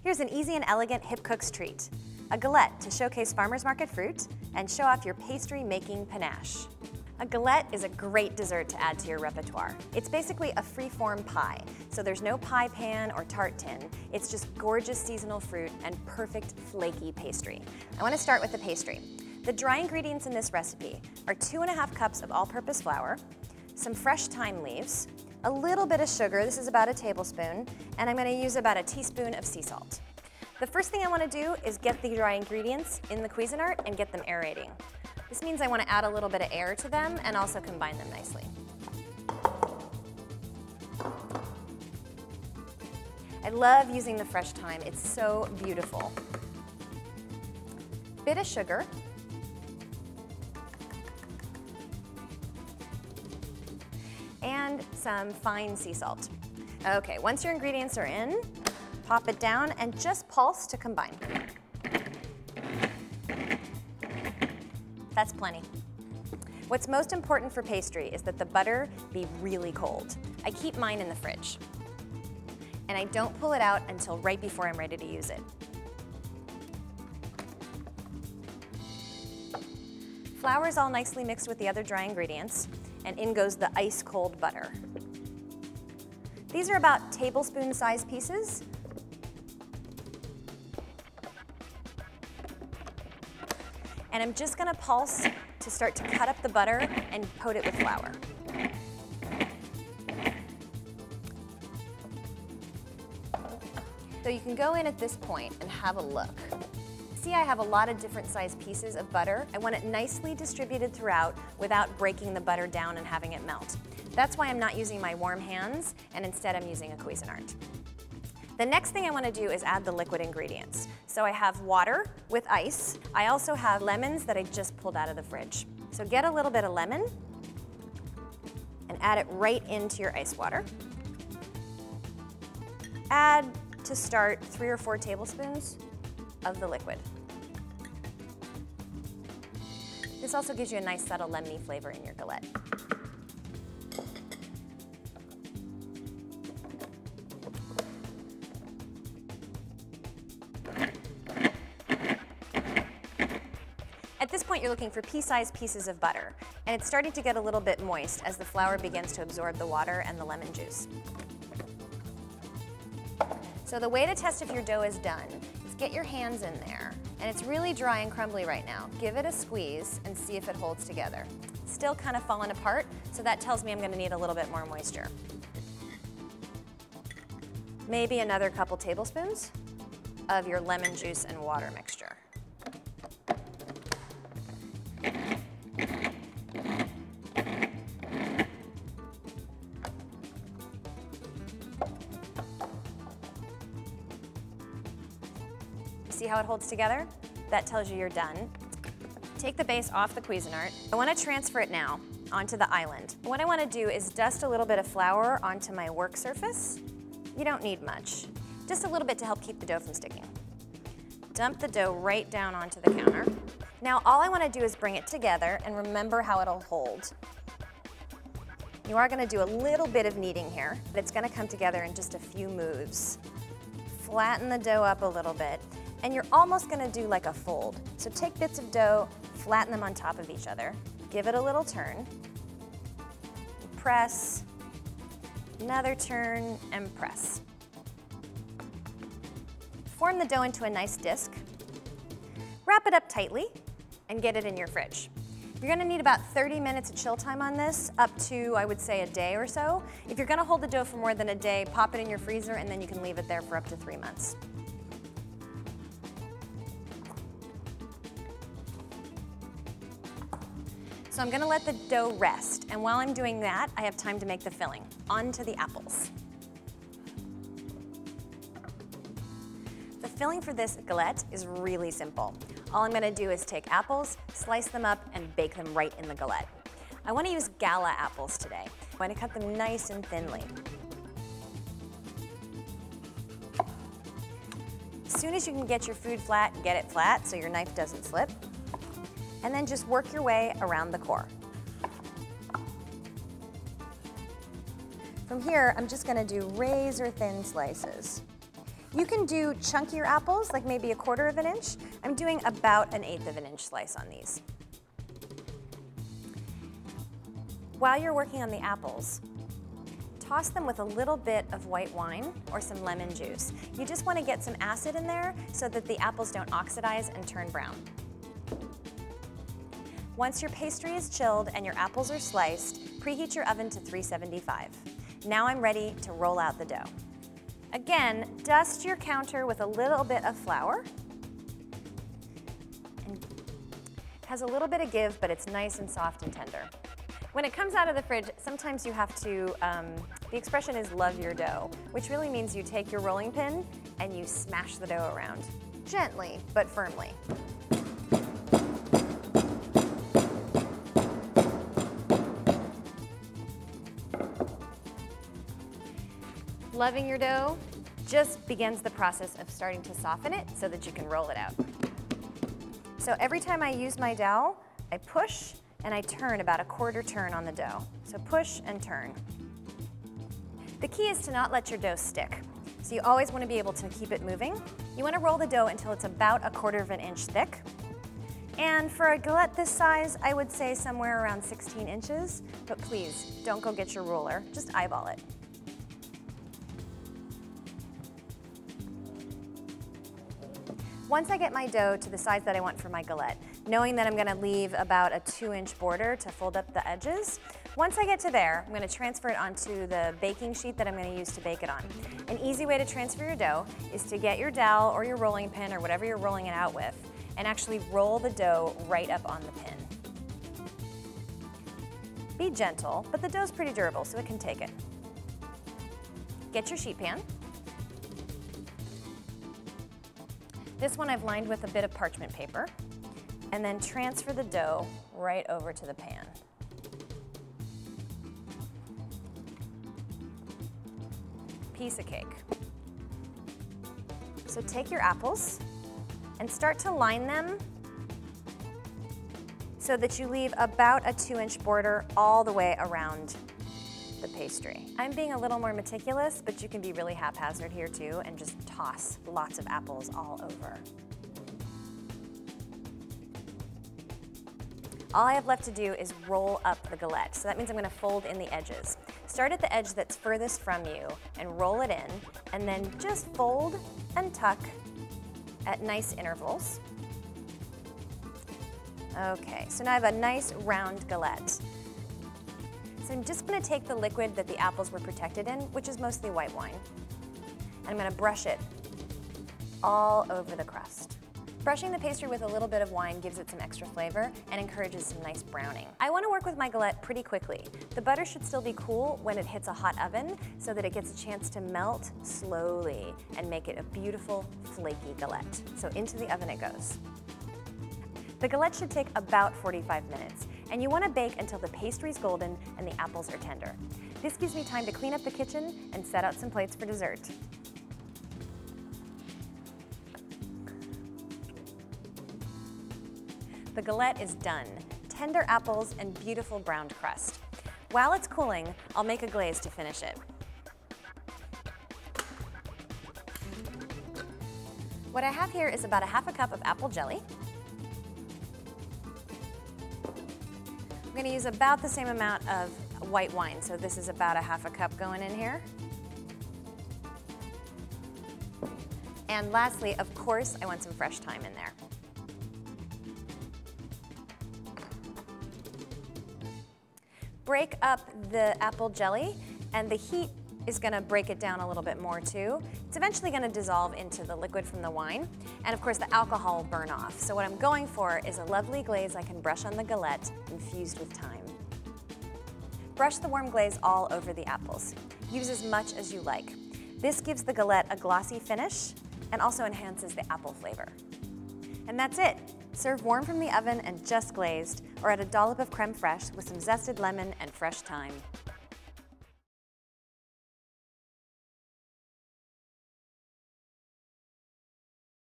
Here's an easy and elegant Hipcooks treat, a galette to showcase farmers market fruit and show off your pastry making panache. A galette is a great dessert to add to your repertoire. It's basically a free-form pie, so there's no pie pan or tart tin. It's just gorgeous seasonal fruit and perfect flaky pastry. I want to start with the pastry. The dry ingredients in this recipe are 2½ cups of all-purpose flour, some fresh thyme leaves, a little bit of sugar, this is about a tablespoon, and I'm going to use about a teaspoon of sea salt. The first thing I want to do is get the dry ingredients in the Cuisinart and get them aerating. This means I want to add a little bit of air to them and also combine them nicely. I love using the fresh thyme, it's so beautiful. Bit of sugar. And some fine sea salt. Okay, once your ingredients are in, pop it down and just pulse to combine. That's plenty. What's most important for pastry is that the butter be really cold. I keep mine in the fridge. And I don't pull it out until right before I'm ready to use it. Flour is all nicely mixed with the other dry ingredients, and in goes the ice-cold butter. These are about tablespoon-sized pieces. And I'm just gonna pulse to start to cut up the butter and coat it with flour. So you can go in at this point and have a look. See, I have a lot of different sized pieces of butter. I want it nicely distributed throughout without breaking the butter down and having it melt. That's why I'm not using my warm hands, and instead I'm using a Cuisinart. The next thing I want to do is add the liquid ingredients. So I have water with ice. I also have lemons that I just pulled out of the fridge. So get a little bit of lemon and add it right into your ice water. Add, to start, 3 or 4 tablespoons of the liquid. This also gives you a nice subtle lemony flavor in your galette. At this point, you're looking for pea-sized pieces of butter, and it's starting to get a little bit moist as the flour begins to absorb the water and the lemon juice. So the way to test if your dough is done is get your hands in there, and it's really dry and crumbly right now. Give it a squeeze and see if it holds together. Still kind of falling apart, so that tells me I'm going to need a little bit more moisture. Maybe another couple tablespoons of your lemon juice and water mixture. See how it holds together? That tells you you're done. Take the base off the Cuisinart. I want to transfer it now onto the island. What I want to do is dust a little bit of flour onto my work surface. You don't need much, just a little bit to help keep the dough from sticking. Dump the dough right down onto the counter. Now all I want to do is bring it together and remember how it'll hold. You are going to do a little bit of kneading here, but it's going to come together in just a few moves. Flatten the dough up a little bit. And you're almost going to do like a fold. So take bits of dough, flatten them on top of each other, give it a little turn, press, another turn, and press. Form the dough into a nice disc, wrap it up tightly, and get it in your fridge. You're going to need about 30 minutes of chill time on this, up to, I would say, a day or so. If you're going to hold the dough for more than a day, pop it in your freezer, and then you can leave it there for up to 3 months. So I'm gonna let the dough rest, and while I'm doing that, I have time to make the filling. On to the apples. The filling for this galette is really simple. All I'm gonna do is take apples, slice them up, and bake them right in the galette. I wanna use Gala apples today. I'm gonna cut them nice and thinly. As soon as you can get your food flat, get it flat so your knife doesn't slip. And then just work your way around the core. From here, I'm just gonna do razor thin slices. You can do chunkier apples, like maybe 1/4 of an inch. I'm doing about 1/8 of an inch slice on these. While you're working on the apples, toss them with a little bit of white wine or some lemon juice. You just want to get some acid in there so that the apples don't oxidize and turn brown. Once your pastry is chilled and your apples are sliced, preheat your oven to 375. Now I'm ready to roll out the dough. Again, dust your counter with a little bit of flour. And it has a little bit of give, but it's nice and soft and tender. When it comes out of the fridge, sometimes you have to, the expression is love your dough, which really means you take your rolling pin and you smash the dough around. Gently, but firmly. Loving your dough just begins the process of starting to soften it so that you can roll it out. So every time I use my dowel, I push and I turn about 1/4 turn on the dough. So push and turn. The key is to not let your dough stick. So you always want to be able to keep it moving. You want to roll the dough until it's about 1/4 of an inch thick. And for a galette this size, I would say somewhere around 16 inches, but please don't go get your ruler, just eyeball it. Once I get my dough to the size that I want for my galette, knowing that I'm going to leave about a 2-inch border to fold up the edges, once I get to there, I'm going to transfer it onto the baking sheet that I'm going to use to bake it on. An easy way to transfer your dough is to get your dowel or your rolling pin or whatever you're rolling it out with and actually roll the dough right up on the pin. Be gentle, but the dough's pretty durable, so it can take it. Get your sheet pan. This one I've lined with a bit of parchment paper, and then transfer the dough right over to the pan. Piece of cake. So take your apples and start to line them so that you leave about a 2-inch border all the way around the pastry. I'm being a little more meticulous, but you can be really haphazard here too and just toss lots of apples all over. All I have left to do is roll up the galette. So that means I'm going to fold in the edges. Start at the edge that's furthest from you and roll it in, and then just fold and tuck at nice intervals. Okay, so now I have a nice round galette. So I'm just going to take the liquid that the apples were protected in, which is mostly white wine, and I'm going to brush it all over the crust. Brushing the pastry with a little bit of wine gives it some extra flavor and encourages some nice browning. I want to work with my galette pretty quickly. The butter should still be cool when it hits a hot oven so that it gets a chance to melt slowly and make it a beautiful, flaky galette. So into the oven it goes. The galette should take about 45 minutes, and you want to bake until the pastry's golden and the apples are tender. This gives me time to clean up the kitchen and set out some plates for dessert. The galette is done. Tender apples and beautiful browned crust. While it's cooling, I'll make a glaze to finish it. What I have here is about 1/2 cup of apple jelly. I'm going to use about the same amount of white wine, so this is about 1/2 cup going in here. And lastly, of course, I want some fresh thyme in there. Break up the apple jelly, and the heat is going to break it down a little bit more too. It's eventually going to dissolve into the liquid from the wine, and of course the alcohol will burn off. So what I'm going for is a lovely glaze I can brush on the galette infused with thyme. Brush the warm glaze all over the apples. Use as much as you like. This gives the galette a glossy finish and also enhances the apple flavor. And that's it. Serve warm from the oven and just glazed, or add a dollop of creme fraiche with some zested lemon and fresh thyme.